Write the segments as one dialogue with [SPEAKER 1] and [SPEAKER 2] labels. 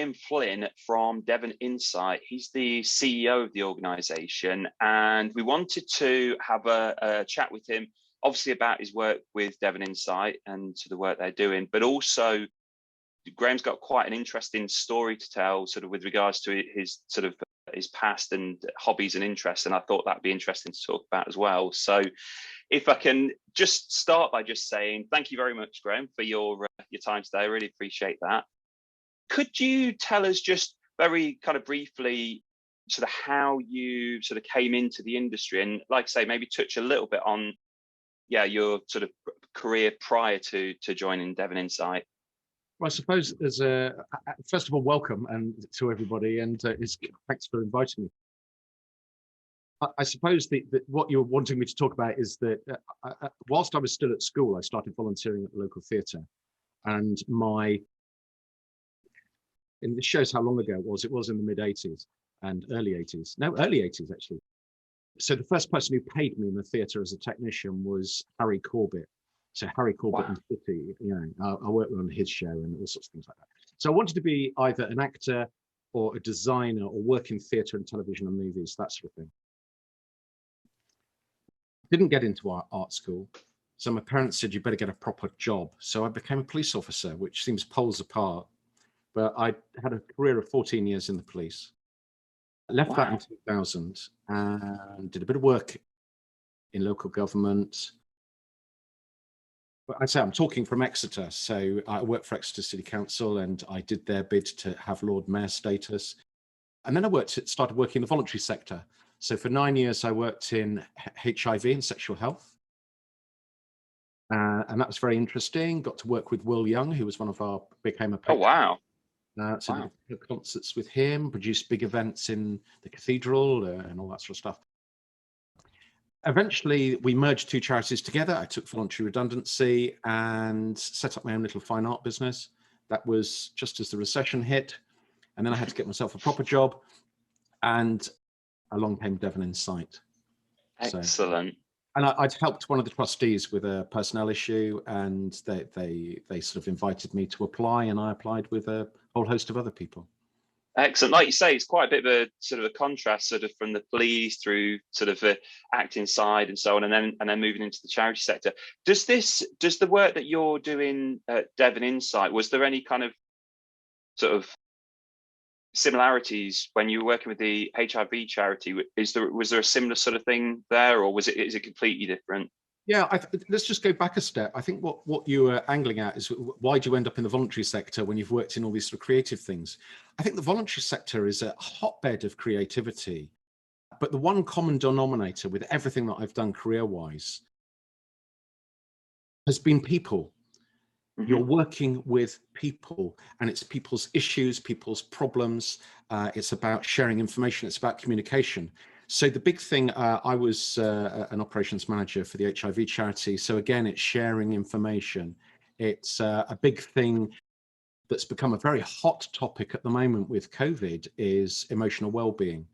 [SPEAKER 1] Graham Flynn from Devon Insight. He's the CEO of the organisation, and we wanted to have a chat with him, obviously about his work with Devon Insight and to the work they're doing, but also Graham's got quite an interesting story to tell, sort of with regards to his past and hobbies and interests, and I thought that'd be interesting to talk about as well. So if I can just start by just saying thank you very much, Graham, for your time today. I really appreciate that. Could you tell us just very kind of briefly sort of how you sort of came into the industry, and like I say, maybe touch a little bit on your sort of career prior to joining Devon Insight?
[SPEAKER 2] Well, I suppose as first of all, welcome and to everybody, and thanks for inviting me. I suppose that what you're wanting me to talk about is that whilst I was still at school, I started volunteering at the local theatre, and this shows how long ago it was. It was in the mid 80s and early 80s. No, early 80s actually. So the first person who paid me in the theatre as a technician was Harry Corbett. So Harry Corbett and City, I worked on his show and all sorts of things like that. So I wanted to be either an actor or a designer or work in theatre and television and movies, that sort of thing. Didn't get into art school. So my parents said, you better get a proper job. So I became a police officer, which seems poles apart. But I had a career of 14 years in the police. I left that in 2000 and did a bit of work in local government. But I say I'm talking from Exeter, so I worked for Exeter City Council and I did their bid to have Lord Mayor status. And then I started working in the voluntary sector. So for 9 years, I worked in HIV and sexual health. And that was very interesting. Got to work with Will Young, who was became a patron.
[SPEAKER 1] Oh, wow.
[SPEAKER 2] So did concerts with him, produced big events in the cathedral and all that sort of stuff. Eventually, we merged two charities together. I took voluntary redundancy and set up my own little fine art business. That was just as the recession hit. And then I had to get myself a proper job. And along came Devon Insight.
[SPEAKER 1] Excellent.
[SPEAKER 2] And I'd helped one of the trustees with a personnel issue, and they sort of invited me to apply, and I applied with a whole host of other people.
[SPEAKER 1] Excellent. Like you say, it's quite a bit of a sort of a contrast, sort of from the police through sort of the acting side and so on, and then moving into the charity sector. Does the work that you're doing at Devon Insight, was there any kind of sort of similarities when you were working with the HIV charity? Was there a similar sort of thing there, or is it completely different?
[SPEAKER 2] Yeah, let's just go back a step. I think what you were angling at is, why do you end up in the voluntary sector when you've worked in all these sort of creative things? I think the voluntary sector is a hotbed of creativity, but the one common denominator with everything that I've done career-wise has been people. Mm-hmm. You're working with people, and it's people's issues, people's problems. It's about sharing information. It's about communication. So the big thing, I was an operations manager for the HIV charity. So again, it's sharing information. It's a big thing that's become a very hot topic at the moment with COVID is emotional well-being.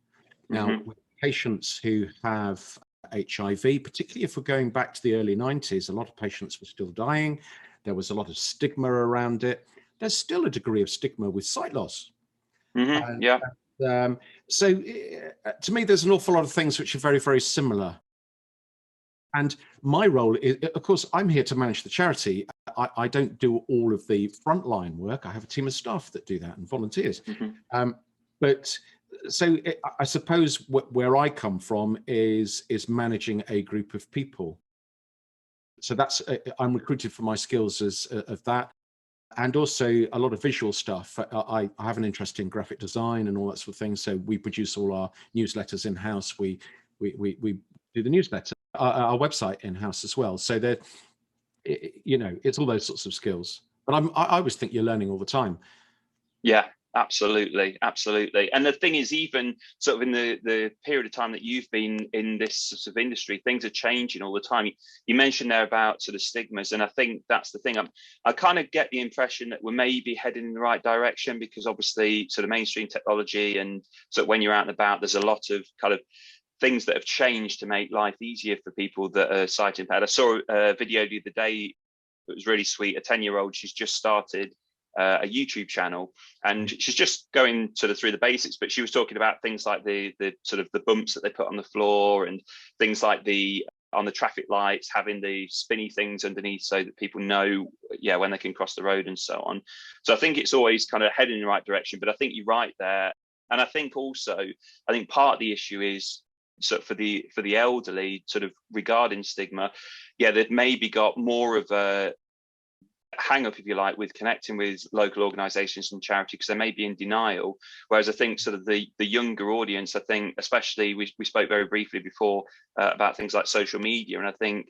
[SPEAKER 2] Now, with patients who have HIV, particularly if we're going back to the early 90s, a lot of patients were still dying. There was a lot of stigma around it. There's still a degree of stigma with sight loss. So to me, there's an awful lot of things which are very, very similar. And my role is, of course, I'm here to manage the charity. I don't do all of the frontline work. I have a team of staff that do that and volunteers. I suppose where I come from is managing a group of people. So that's I'm recruited for my skills of that. And also a lot of visual stuff. I have an interest in graphic design and all that sort of thing. So we produce all our newsletters in-house. We do the newsletter, our website in-house as well. So that, it's all those sorts of skills. But I always think you're learning all the time.
[SPEAKER 1] Yeah, absolutely. And the thing is, even sort of in the period of time that you've been in this sort of industry, things are changing all the time. You mentioned there about sort of stigmas, and I think that's the thing. I kind of get the impression that we're maybe heading in the right direction, because obviously sort of mainstream technology, and so when you're out and about, there's a lot of kind of things that have changed to make life easier for people that are sight impaired. I saw a video the other day that was really sweet. A 10-year-old, she's just started a YouTube channel, and she's just going sort of through the basics, but she was talking about things like the sort of the bumps that they put on the floor, and things like on the traffic lights, having the spinny things underneath so that people know, yeah, when they can cross the road and so on. So I think it's always kind of heading in the right direction, but I think you're right there. And I think also, I think part of the issue is, so for the elderly, sort of regarding stigma, yeah, they've maybe got more of a hang up, if you like, with connecting with local organisations and charity, because they may be in denial. Whereas I think sort of the younger audience, I think, especially we spoke very briefly before about things like social media, and I think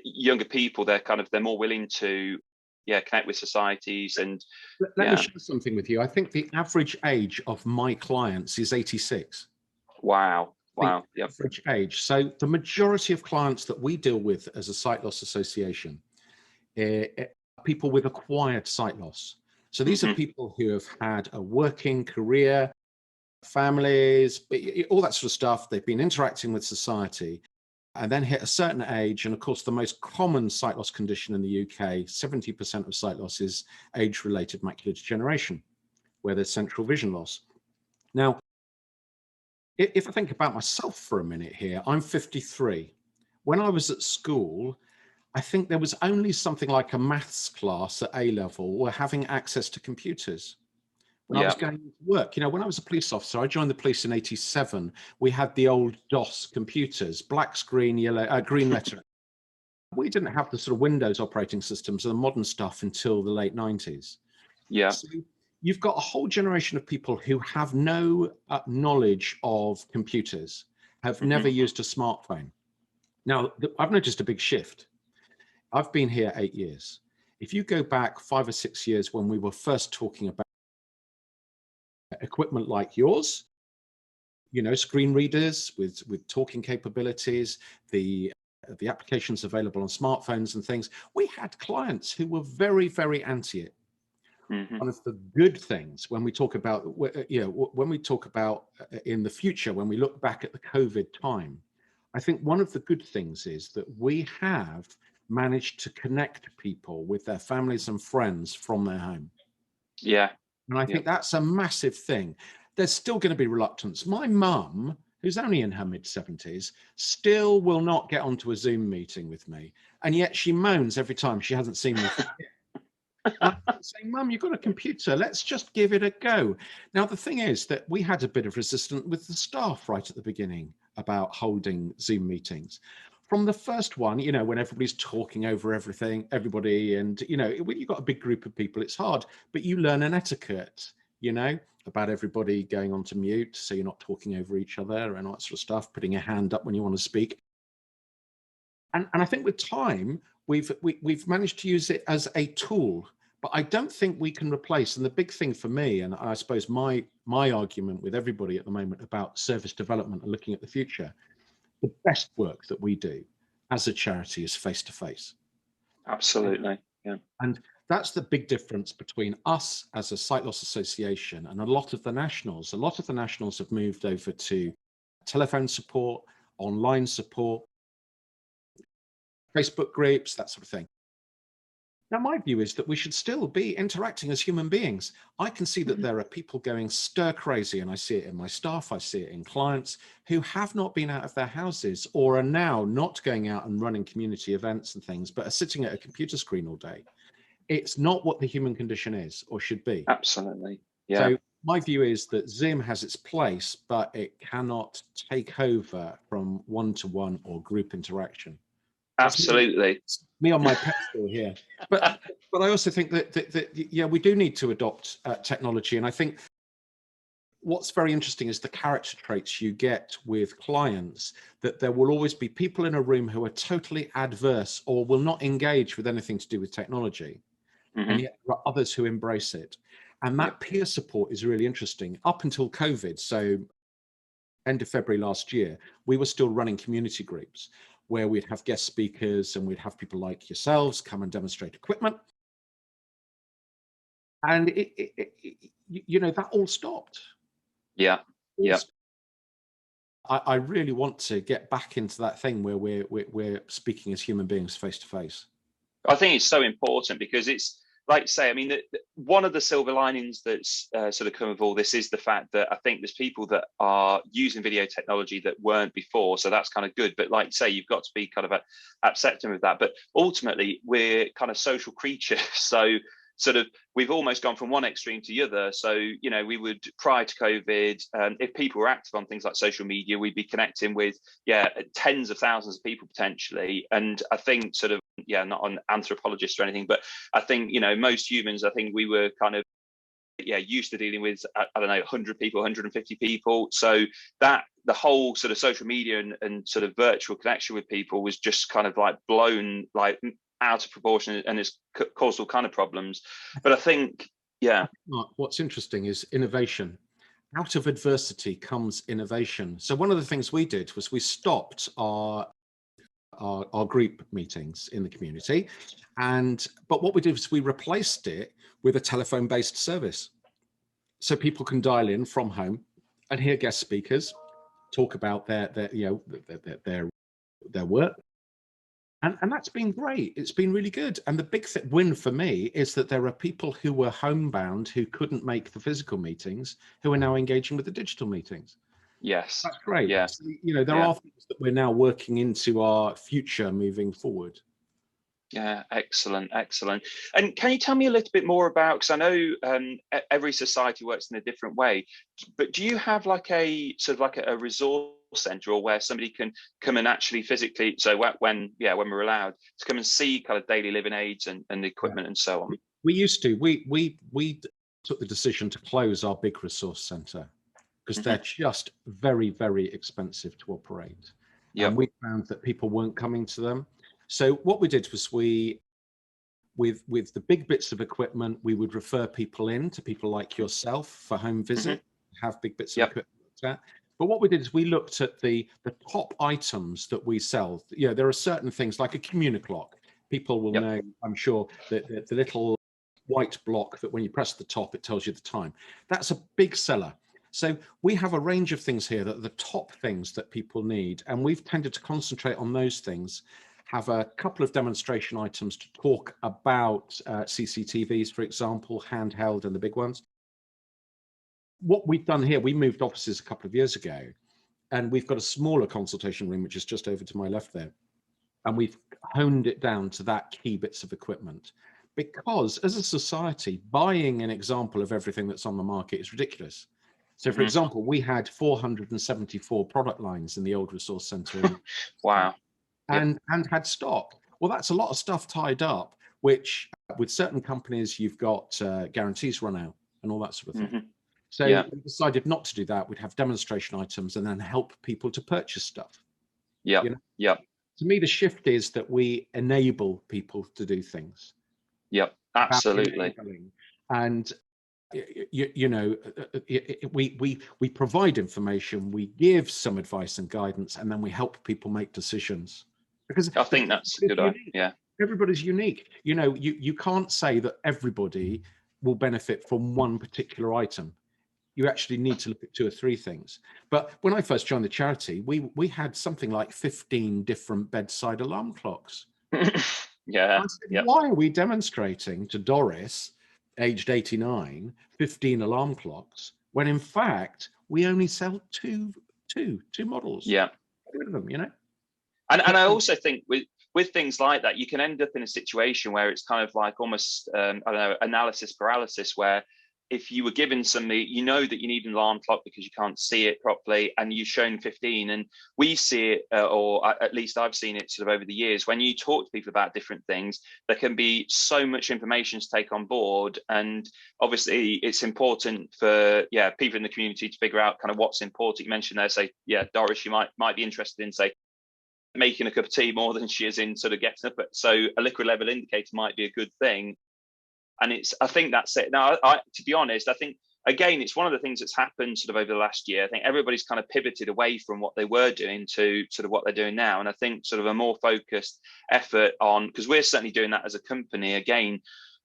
[SPEAKER 1] younger people, they're more willing to connect with societies. And
[SPEAKER 2] let me share something with you. I think the average age of my clients is 86.
[SPEAKER 1] Wow.
[SPEAKER 2] Yep. Average age. So the majority of clients that we deal with as a sight loss association, people with acquired sight loss. So these are people who have had a working career, families, all that sort of stuff. They've been interacting with society and then hit a certain age. And of course, the most common sight loss condition in the UK, 70% of sight loss, is age-related macular degeneration, where there's central vision loss. Now, if I think about myself for a minute here, I'm 53. When I was at school, I think there was only something like a maths class at A level where having access to computers. When I was going to work, when I was a police officer, I joined the police in 87. We had the old DOS computers, black screen, yellow, green lettering. We didn't have the sort of Windows operating systems and the modern stuff until the late 90s.
[SPEAKER 1] Yeah.
[SPEAKER 2] So you've got a whole generation of people who have no knowledge of computers, have never used a smartphone. Now, I've noticed a big shift. I've been here 8 years. If you go back 5 or 6 years when we were first talking about equipment like yours, screen readers with talking capabilities, the applications available on smartphones and things, we had clients who were very, very anti it. One of the good things when we talk about, when we talk about in the future, when we look back at the COVID time, I think one of the good things is that we have managed to connect people with their families and friends from their home.
[SPEAKER 1] Yeah.
[SPEAKER 2] And I think that's a massive thing. There's still going to be reluctance. My mum, who's only in her mid-70s, still will not get onto a Zoom meeting with me. And yet she moans every time she hasn't seen me. I'm saying, Mum, you've got a computer. Let's just give it a go. Now, the thing is that we had a bit of resistance with the staff right at the beginning about holding Zoom meetings. From the first one, when everybody's talking over everybody, and, when you've got a big group of people, it's hard, but you learn an etiquette, about everybody going on to mute, so you're not talking over each other and all that sort of stuff, putting your hand up when you want to speak. And I think with time, we've managed to use it as a tool, but I don't think we can replace. And the big thing for me, and I suppose my argument with everybody at the moment about service development and looking at the future, the best work that we do as a charity is face-to-face.
[SPEAKER 1] Absolutely, yeah.
[SPEAKER 2] And that's the big difference between us as a sight loss association and a lot of the nationals. A lot of the nationals have moved over to telephone support, online support, Facebook groups, that sort of thing. Now, my view is that we should still be interacting as human beings. I can see that there are people going stir crazy, and I see it in my staff, I see it in clients who have not been out of their houses or are now not going out and running community events and things, but are sitting at a computer screen all day. It's not what the human condition is or should be.
[SPEAKER 1] Absolutely, yeah.
[SPEAKER 2] So my view is that Zoom has its place, but it cannot take over from one-to-one or group interaction.
[SPEAKER 1] Absolutely.
[SPEAKER 2] Me on my pedestal here. But I also think that we do need to adopt technology. And I think what's very interesting is the character traits you get with clients, that there will always be people in a room who are totally adverse or will not engage with anything to do with technology. And yet there are others who embrace it. And that peer support is really interesting. Up until COVID, so end of February last year, we were still running community groups where we'd have guest speakers and we'd have people like yourselves come and demonstrate equipment. And that all stopped.
[SPEAKER 1] Yeah, yeah.
[SPEAKER 2] I really want to get back into that thing where we're speaking as human beings face to face.
[SPEAKER 1] I think it's so important because it's, like you say, I mean, one of the silver linings that's sort of come of all this is the fact that I think there's people that are using video technology that weren't before, so that's kind of good. But like you say, you've got to be kind of accepting of that. But ultimately, we're kind of social creatures, so sort of we've almost gone from one extreme to the other. So, you know, we would, prior to COVID, if people were active on things like social media, we'd be connecting with, tens of thousands of people potentially. And I think sort of, not an anthropologist or anything, but I think, you know, most humans, I think we were kind of, used to dealing with, I don't know, 100 people, 150 people. So that the whole sort of social media and sort of virtual connection with people was just kind of like blown like out of proportion, and it's caused all kind of problems. But I think,
[SPEAKER 2] what's interesting is innovation. Out of adversity comes innovation. So one of the things we did was we stopped our group meetings in the community, but what we did was we replaced it with a telephone-based service, so people can dial in from home and hear guest speakers talk about their work. And that's been great. It's been really good. And the big win for me is that there are people who were homebound who couldn't make the physical meetings who are now engaging with the digital meetings.
[SPEAKER 1] Yes.
[SPEAKER 2] That's great.
[SPEAKER 1] Yeah.
[SPEAKER 2] So, you know, there are things that we're now working into our future moving forward.
[SPEAKER 1] Yeah, excellent. And can you tell me a little bit more about, because I know every society works in a different way, but do you have like a sort of like a resource center, or where somebody can come and actually physically, so when we're allowed to come and see kind of daily living aids and equipment and so on?
[SPEAKER 2] We used to. We took the decision to close our big resource center because they're just very, very expensive to operate. And we found that people weren't coming to them. So what we did was with the big bits of equipment, we would refer people in to people like yourself for home visit, have big bits of equipment looked at. But what we did is we looked at the top items that we sell. You know, there are certain things like a Communiclock. People will know, I'm sure, that the little white block that when you press the top, it tells you the time. That's a big seller. So we have a range of things here that are the top things that people need. And we've tended to concentrate on those things, have a couple of demonstration items to talk about CCTVs, for example, handheld and the big ones. What we've done here, we moved offices a couple of years ago, and we've got a smaller consultation room, which is just over to my left there. And we've honed it down to that key bits of equipment, because as a society, buying an example of everything that's on the market is ridiculous. So for example, we had 474 product lines in the old resource center.
[SPEAKER 1] Wow.
[SPEAKER 2] And had stock. Well, that's a lot of stuff tied up, which with certain companies, you've got guarantees run out and all that sort of thing. So we decided not to do that. We'd have demonstration items and then help people to purchase stuff. To me, the shift is that we enable people to do things.
[SPEAKER 1] Absolutely.
[SPEAKER 2] And you know, we provide information, we give some advice and guidance, and then we help people make decisions. Because
[SPEAKER 1] I think that's a good idea.
[SPEAKER 2] Everybody's unique. You know, you can't say that everybody will benefit from one particular item. You actually need to look at 2 or 3 things. But when I first joined the charity, we had something like 15 different bedside alarm clocks. I said, why are we demonstrating to Doris, aged 89, 15 alarm clocks, when in fact we only sell two models?
[SPEAKER 1] Get
[SPEAKER 2] rid of them, you know.
[SPEAKER 1] And I also think with things like that, you can end up in a situation where it's kind of like almost I don't know, analysis paralysis, where if you were given something, you know that you need an alarm clock because you can't see it properly, and you've shown 15, and we see it, or at least I've seen it sort of over the years, when you talk to people about different things, there can be so much information to take on board. And obviously it's important for people in the community to figure out kind of what's important. You mentioned there, say, Doris, you might be interested in, say, making a cup of tea more than she is in sort of getting up. So a liquid level indicator might be a good thing. And I think that's it. Now, to be honest, I think, again, it's one of the things that's happened sort of over the last year. I think everybody's kind of pivoted away from what they were doing to sort of what they're doing now. And I think sort of a more focused effort on, because we're certainly doing that as a company, again,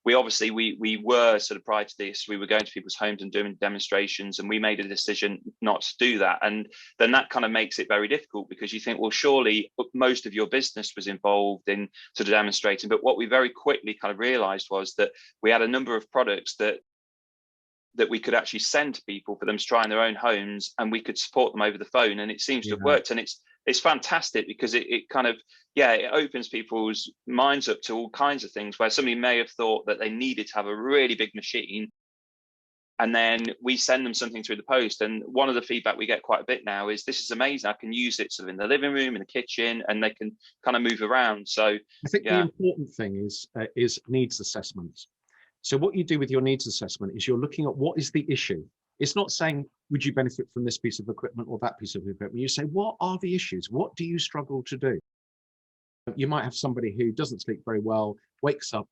[SPEAKER 1] we were sort of, prior to this, we were going to people's homes and doing demonstrations, and we made a decision not to do that. And then that kind of makes it very difficult, because you think, well, surely most of your business was involved in sort of demonstrating. But what we very quickly kind of realized was that we had a number of products that we could actually send to people for them to try in their own homes, and we could support them over the phone, and it seems to have worked. And it's fantastic, because it kind of, it opens people's minds up to all kinds of things, where somebody may have thought that they needed to have a really big machine, and then we send them something through the post. And one of the feedback we get quite a bit now is, this is amazing, I can use it sort of in the living room, in the kitchen, and they can kind of move around. So
[SPEAKER 2] I think the important thing is needs assessment. So what you do with your needs assessment is you're looking at what is the issue. It's not saying, would you benefit from this piece of equipment or that piece of equipment? You say, what are the issues? What do you struggle to do? You might have somebody who doesn't sleep very well, wakes up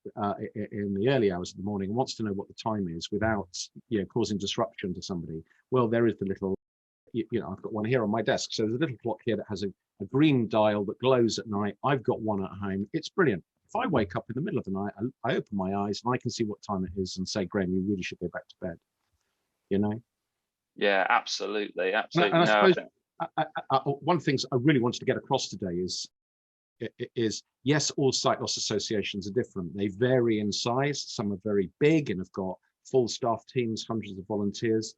[SPEAKER 2] in the early hours of the morning, and wants to know what the time is without causing disruption to somebody. Well, there is the little, I've got one here on my desk. So there's a little clock here that has a green dial that glows at night. I've got one at home. It's brilliant. If I wake up in the middle of the night, I open my eyes and I can see what time it is and say, Graham, you really should go back to bed.
[SPEAKER 1] Yeah, absolutely.
[SPEAKER 2] And I suppose one of the things I really wanted to get across today is yes, all sight loss associations are different. They vary in size. Some are very big and have got full staff teams, hundreds of volunteers.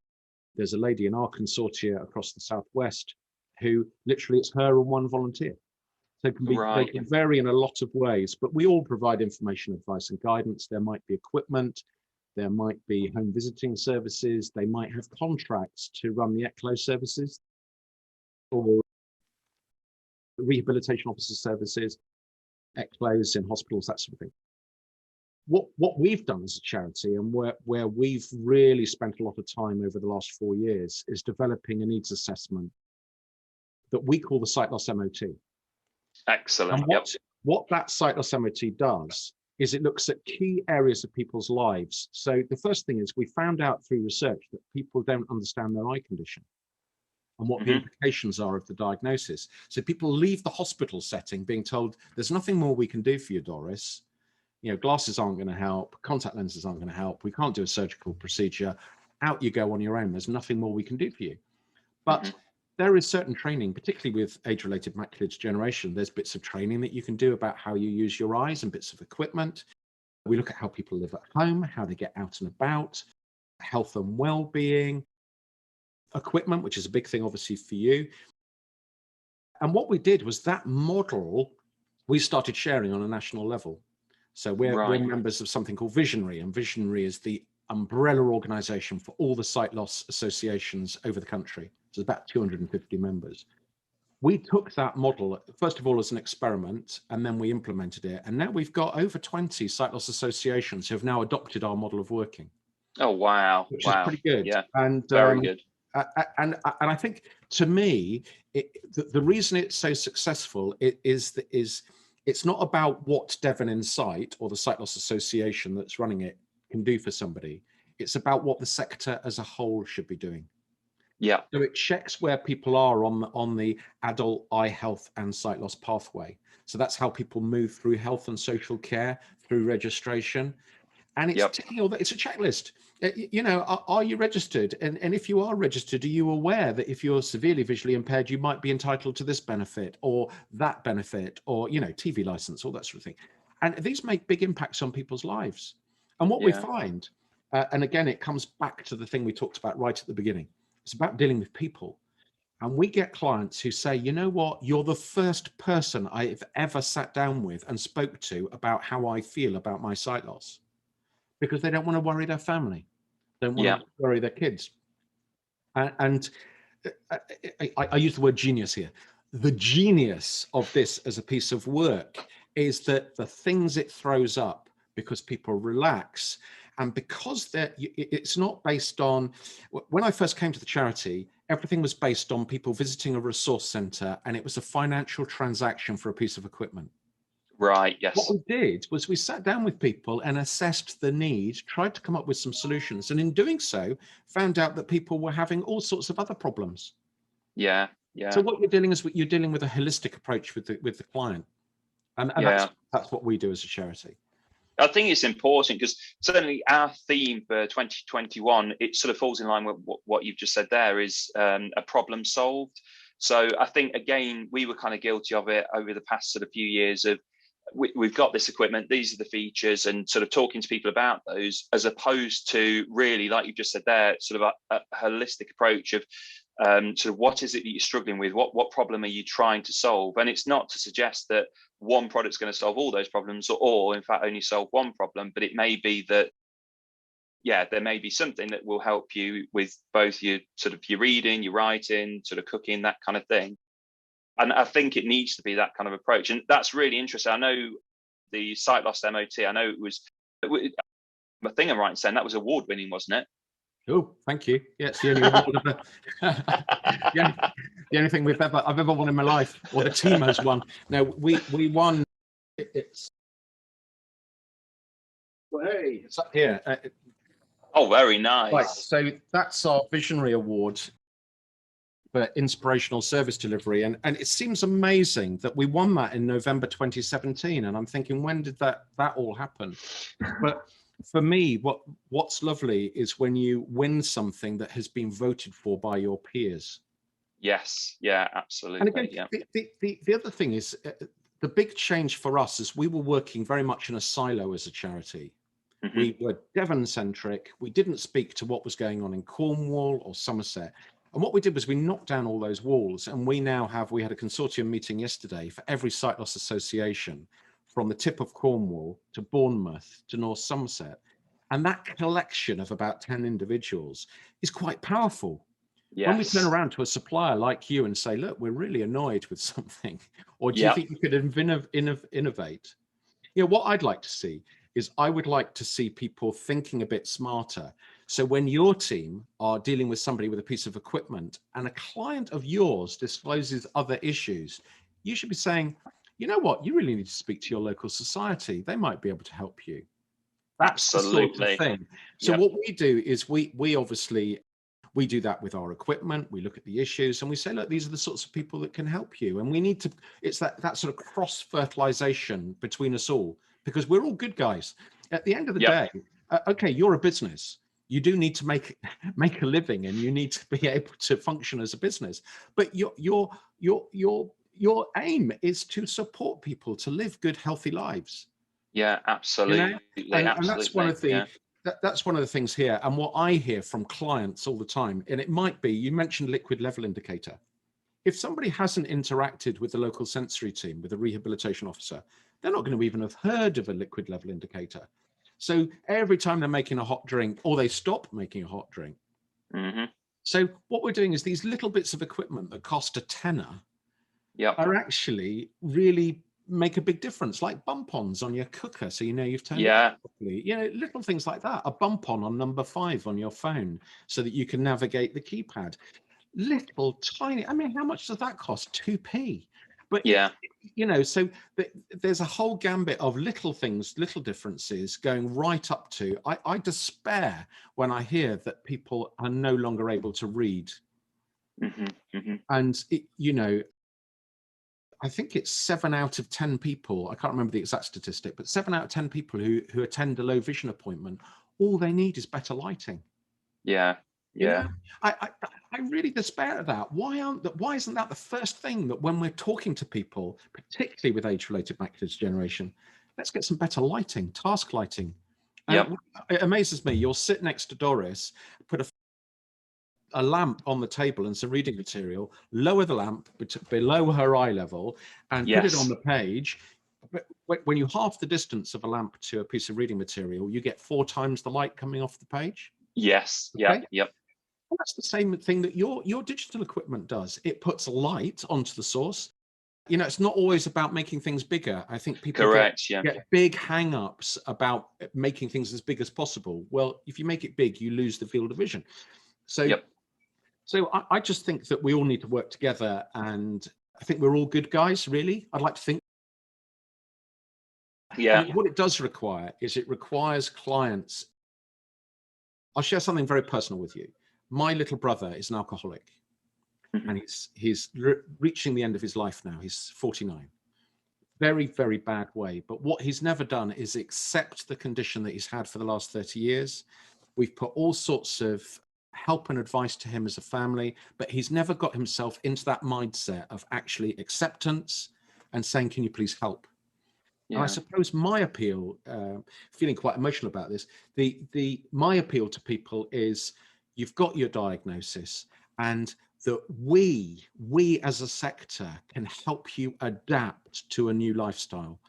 [SPEAKER 2] There's a lady in our consortia across the Southwest who literally it's her and one volunteer. So they can vary in a lot of ways, but we all provide information, advice and guidance. There might be equipment, there might be home visiting services, they might have contracts to run the ECLO services or rehabilitation officer services, ECLOs in hospitals, that sort of thing. What we've done as a charity, and where we've really spent a lot of time over the last 4 years, is developing a needs assessment that we call the Sight Loss MOT.
[SPEAKER 1] Excellent.
[SPEAKER 2] And what that Sight Loss MOT does is it looks at key areas of people's lives. So the first thing is we found out through research that people don't understand their eye condition and what the implications are of the diagnosis. So people leave the hospital setting being told, there's nothing more we can do for you, Doris. Glasses aren't going to help, contact lenses aren't going to help, we can't do a surgical procedure, out you go on your own, there's nothing more we can do for you. But there is certain training, particularly with age-related macular degeneration. There's bits of training that you can do about how you use your eyes and bits of equipment. We look at how people live at home, how they get out and about, health and well-being, equipment, which is a big thing, obviously, for you. And what we did was that model we started sharing on a national level. So we're members of something called Visionary, and Visionary is the umbrella organization for all the sight loss associations over the country. So there's about 250 members. We took that model, first of all, as an experiment, and then we implemented it. And now we've got over 20 sight loss associations who have now adopted our model of working.
[SPEAKER 1] Oh, wow.
[SPEAKER 2] Which is pretty good.
[SPEAKER 1] Yeah,
[SPEAKER 2] and
[SPEAKER 1] very good.
[SPEAKER 2] And I think, to me, the reason it's so successful is it's not about what Devon Insight or the Sight Loss Association that's running it can do for somebody. It's about what the sector as a whole should be doing.
[SPEAKER 1] Yeah.
[SPEAKER 2] So it checks where people are on the adult eye health and sight loss pathway. So that's how people move through health and social care, through registration. And it's ticking all that. It's a checklist. Are you registered? And if you are registered, are you aware that if you're severely visually impaired, you might be entitled to this benefit or that benefit, or TV license, all that sort of thing. And these make big impacts on people's lives. And what we find, and again, it comes back to the thing we talked about right at the beginning. It's about dealing with people. And we get clients who say, you know what, you're the first person I've ever sat down with and spoke to about how I feel about my sight loss. Because they don't want to worry their family, don't want to worry their kids. And I use the word genius here. The genius of this as a piece of work is that the things it throws up, because people relax, and because it's not based on, when I first came to the charity, everything was based on people visiting a resource centre, and it was a financial transaction for a piece of equipment.
[SPEAKER 1] Right, yes.
[SPEAKER 2] What we did was we sat down with people and assessed the need, tried to come up with some solutions, and in doing so, found out that people were having all sorts of other problems.
[SPEAKER 1] Yeah.
[SPEAKER 2] So what you're dealing with a holistic approach with the client, and that's what we do as a charity.
[SPEAKER 1] I think it's important because certainly our theme for 2021, it sort of falls in line with what you've just said there, is a problem solved. So I think, again, we were kind of guilty of it over the past sort of few years of, we've got this equipment, these are the features, and sort of talking to people about those, as opposed to really, like you just said there, sort of a holistic approach of sort of what is it that you're struggling with, what problem are you trying to solve. And it's not to suggest that one product's going to solve all those problems, or in fact only solve one problem, but it may be that, yeah, there may be something that will help you with both your sort of your reading, your writing, sort of cooking, that kind of thing. And I think it needs to be that kind of approach. And that's really interesting. I know the Sight Loss MOT, I know it was, I think I'm right in saying that was award winning, wasn't it?
[SPEAKER 2] Oh, thank you. Yeah, it's the only award of the only thing I've ever won in my life, or the team has won. No, we won. It's up here.
[SPEAKER 1] Oh, very nice.
[SPEAKER 2] Right, so that's our Visionary Award for inspirational service delivery, and it seems amazing that we won that in November 2017, and I'm thinking, when did that all happen? But for me, what's lovely is when you win something that has been voted for by your peers.
[SPEAKER 1] Yes, yeah, absolutely.
[SPEAKER 2] And again,
[SPEAKER 1] yeah.
[SPEAKER 2] The other thing is, the big change for us is we were working very much in a silo as a charity. Mm-hmm. We were Devon-centric. We didn't speak to what was going on in Cornwall or Somerset. And what we did was we knocked down all those walls, and we had a consortium meeting yesterday for every sight loss association, from the tip of Cornwall to Bournemouth to North Somerset. And that collection of about 10 individuals is quite powerful. Yes. When we turn around to a supplier like you and say, look, we're really annoyed with something, or do you think you could innovate? You know, what I'd like to see is, I would like to see people thinking a bit smarter. So when your team are dealing with somebody with a piece of equipment and a client of yours discloses other issues, you should be saying, you know what, you really need to speak to your local society. They might be able to help you. That's absolutely the sort of thing. So what we do is we obviously, we do that with our equipment. We look at the issues and we say, look, these are the sorts of people that can help you. And we need to, it's that sort of cross-fertilization between us all, because we're all good guys. At the end of the day, okay, you're a business. You do need to make a living, and you need to be able to function as a business. But your aim is to support people to live good, healthy lives.
[SPEAKER 1] Yeah, absolutely.
[SPEAKER 2] You know? And that's one of the that's one of the things here. And what I hear from clients all the time, and it might be, you mentioned liquid level indicator. If somebody hasn't interacted with the local sensory team, with a rehabilitation officer, they're not going to even have heard of a liquid level indicator. So every time they're making a hot drink, or they stop making a hot drink.
[SPEAKER 1] Mm-hmm.
[SPEAKER 2] So what we're doing is, these little bits of equipment that cost a tenner are actually really make a big difference, like bump-ons on your cooker, so you know you've turned it properly. You know, little things like that. A bump-on on number 5 on your phone, so that you can navigate the keypad. Little tiny, I mean, how much does that cost? 2p. But you know, so there's a whole gambit of little things, little differences, going right up to, I despair when I hear that people are no longer able to read.
[SPEAKER 1] Mm-hmm, mm-hmm.
[SPEAKER 2] And you know, I think it's 7 out of 10 people, I can't remember the exact statistic, but 7 out of 10 people who attend a low vision appointment, all they need is better lighting.
[SPEAKER 1] Yeah.
[SPEAKER 2] You know, I really despair of that. Why isn't that the first thing that, when we're talking to people, particularly with age-related macular degeneration, let's get some better lighting, task lighting. It amazes me. You'll sit next to Doris, put a lamp on the table and some reading material, lower the lamp below her eye level, and put it on the page. But when you halve the distance of a lamp to a piece of reading material, you get 4 times the light coming off the page.
[SPEAKER 1] Yes.
[SPEAKER 2] Okay?
[SPEAKER 1] Yep.
[SPEAKER 2] Well, that's the same thing that your digital equipment does. It puts light onto the source. You know, it's not always about making things bigger. I think people get big hang-ups about making things as big as possible. Well, if you make it big, you lose the field of vision. So, so I just think that we all need to work together, and I think we're all good guys, really. I'd like to think. And what it does require is, it requires clients. I'll share something very personal with you. My little brother is an alcoholic, and he's reaching the end of his life now. He's 49. very, very bad way. But what he's never done is accept the condition that he's had for the last 30 years. We've put all sorts of help and advice to him as a family, but he's never got himself into that mindset of actually acceptance and saying, can you please help? And I suppose my appeal, feeling quite emotional about this, my appeal to people is, you've got your diagnosis, and that we as a sector can help you adapt to a new lifestyle.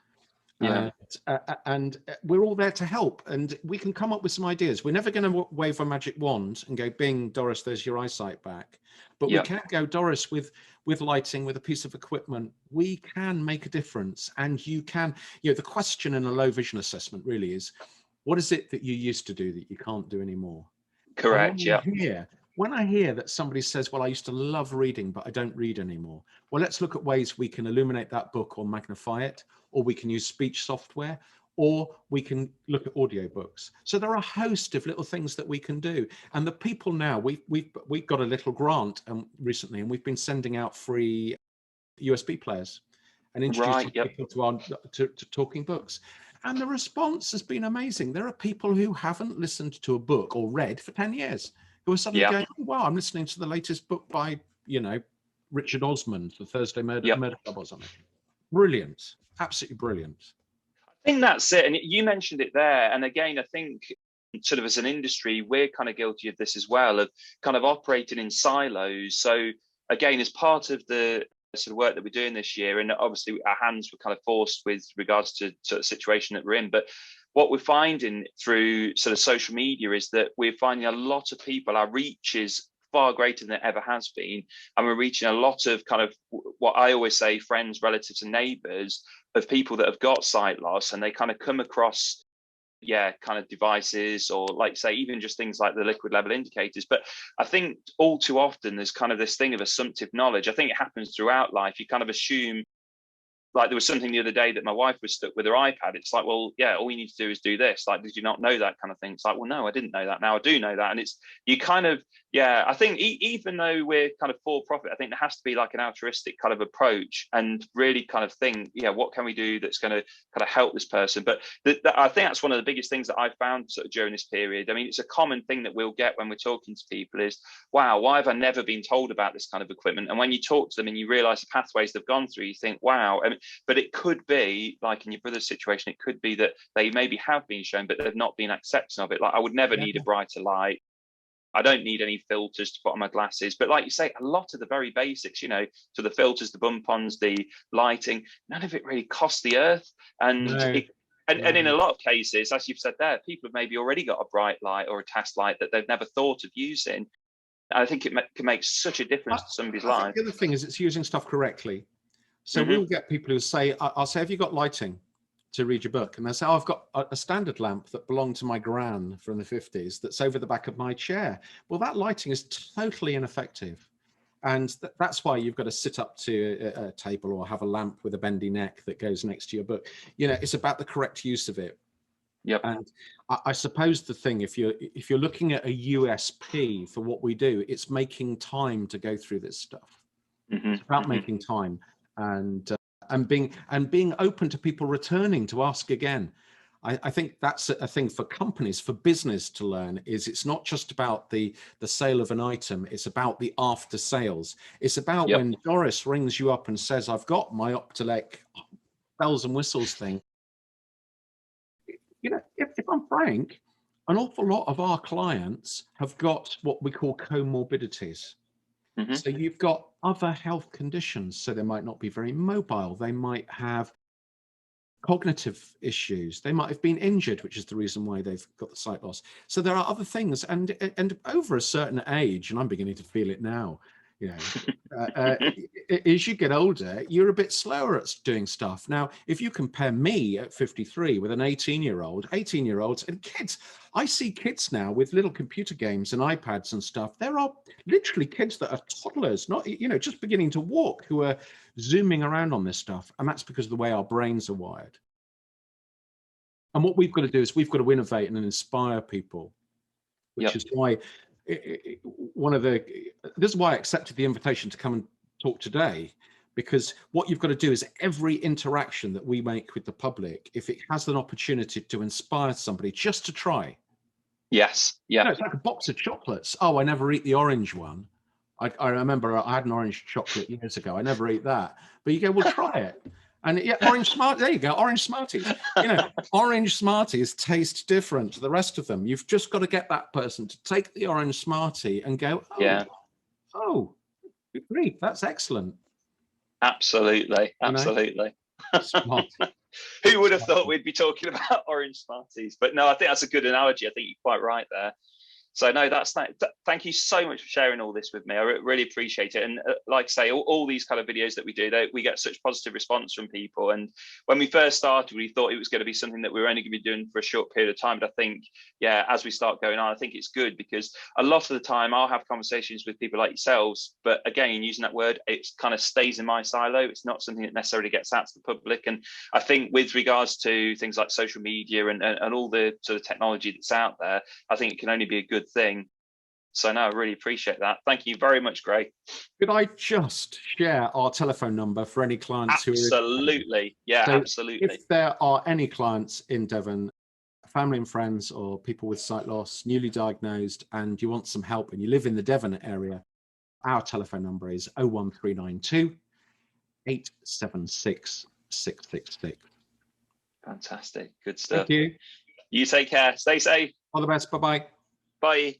[SPEAKER 2] And we're all there to help, and we can come up with some ideas. We're never going to wave a magic wand and go, bing, Doris, there's your eyesight back. But we can go, Doris, with lighting, with a piece of equipment, we can make a difference. And you can, the question in a low vision assessment really is, what is it that you used to do that you can't do anymore?
[SPEAKER 1] Correct.
[SPEAKER 2] When I hear that somebody says, well, I used to love reading, but I don't read anymore. Well, let's look at ways we can illuminate that book or magnify it, or we can use speech software, or we can look at audiobooks. So there are a host of little things that we can do. And the people now, we've got a little grant recently, and we've been sending out free USB players and introducing people to talking books. And the response has been amazing. There are people who haven't listened to a book or read for 10 years. Who are suddenly going, oh, wow, I'm listening to the latest book by, Richard Osman, The Thursday Murder Club or something. Brilliant. Absolutely brilliant.
[SPEAKER 1] I think that's it. And you mentioned it there. And again, I think sort of as an industry, we're kind of guilty of this as well, of kind of operating in silos. So again, as part of the sort of work that we're doing this year, and obviously our hands were kind of forced with regards to the situation that we're in, but what we're finding through sort of social media is that we're finding a lot of people, our reach is far greater than it ever has been. And we're reaching a lot of kind of what I always say, friends, relatives and neighbours of people that have got sight loss, and they kind of come across, kind of devices, or like say, even just things like the liquid level indicators. But I think all too often there's kind of this thing of assumptive knowledge. I think it happens throughout life. You kind of assume, like there was something the other day that my wife was stuck with her iPad. It's like, well, all you need to do is do this. Like, did you not know that kind of thing? It's like, well, no, I didn't know that. Now I do know that. And it's, you kind of, I think even though we're kind of for profit, I think there has to be like an altruistic kind of approach and really kind of think, what can we do that's going to kind of help this person? But I think that's one of the biggest things that I found sort of during this period. I mean, it's a common thing that we'll get when we're talking to people is, wow, why have I never been told about this kind of equipment? And when you talk to them and you realize the pathways they've gone through, you think, wow. I mean, but it could be like in your brother's situation, it could be that they maybe have been shown, but they've not been accepting of it. Like, I would never need a brighter light. I don't need any filters to put on my glasses. But like you say, a lot of the very basics, so the filters, the bump-ons, the lighting, none of it really costs the earth. And and in a lot of cases, as you've said there, people have maybe already got a bright light or a task light that they've never thought of using. And I think it can make such a difference to somebody's life.
[SPEAKER 2] The other thing is it's using stuff correctly. So we'll get people who say, I'll say, have you got lighting to read your book? And they'll say, oh, I've got a standard lamp that belonged to my gran from the 50s that's over the back of my chair. Well, that lighting is totally ineffective. And that's why you've got to sit up to a table or have a lamp with a bendy neck that goes next to your book. It's about the correct use of it.
[SPEAKER 1] Yep.
[SPEAKER 2] And I suppose the thing, if you're looking at a USP for what we do, it's making time to go through this stuff. It's about making time. And being open to people returning to ask again. I think that's a thing for companies, for business to learn, is it's not just about the sale of an item, it's about the after sales. It's about when Doris rings you up and says, I've got my Optelec bells and whistles thing. If I'm frank, an awful lot of our clients have got what we call comorbidities. So you've got other health conditions. So they might not be very mobile. They might have cognitive issues. They might have been injured, which is the reason why they've got the sight loss. So there are other things. And over a certain age, and I'm beginning to feel it now, as you get older, you're a bit slower at doing stuff. Now, if you compare me at 53 with an 18-year-olds and kids, I see kids now with little computer games and iPads and stuff. There are literally kids that are toddlers, not, just beginning to walk, who are zooming around on this stuff. And that's because of the way our brains are wired. And what we've got to do is we've got to innovate and inspire people, which is why this is why I accepted the invitation to come and talk today, because what you've got to do is every interaction that we make with the public, if it has an opportunity to inspire somebody just to try.
[SPEAKER 1] Yes. Yeah.
[SPEAKER 2] No, it's like a box of chocolates. Oh, I never eat the orange one. I remember I had an orange chocolate years ago. I never eat that. But you go, well, try it. And yeah, orange smart. There you go, orange Smarties. You know, orange Smarties taste different to the rest of them. You've just got to get that person to take the orange Smartie and go, oh,
[SPEAKER 1] Yeah.
[SPEAKER 2] Oh, great, that's excellent.
[SPEAKER 1] Absolutely, absolutely.
[SPEAKER 2] Smart.
[SPEAKER 1] Who would have thought we'd be talking about orange Smarties? But no, I think that's a good analogy. I think you're quite right there. So no, thank you so much for sharing all this with me. I really appreciate it. And like I say, all these kind of videos that we do, we get such positive response from people. And when we first started, we thought it was going to be something that we were only going to be doing for a short period of time. But I think, yeah, as we start going on, I think it's good, because a lot of the time I'll have conversations with people like yourselves. But again, using that word, it kind of stays in my silo. It's not something that necessarily gets out to the public. And I think with regards to things like social media and all the sort of technology that's out there, I think it can only be a good thing. So no, I really appreciate that. Thank you very much, Greg.
[SPEAKER 2] Could I just share our telephone number for any clients
[SPEAKER 1] absolutely
[SPEAKER 2] who are
[SPEAKER 1] so absolutely.
[SPEAKER 2] If there are any clients in Devon, family and friends, or people with sight loss, newly diagnosed, and you want some help and you live in the Devon area, our telephone number is 01392 876 666.
[SPEAKER 1] Fantastic, good stuff.
[SPEAKER 2] Thank you.
[SPEAKER 1] You take care, stay safe.
[SPEAKER 2] All the best. Bye-bye.
[SPEAKER 1] Bye.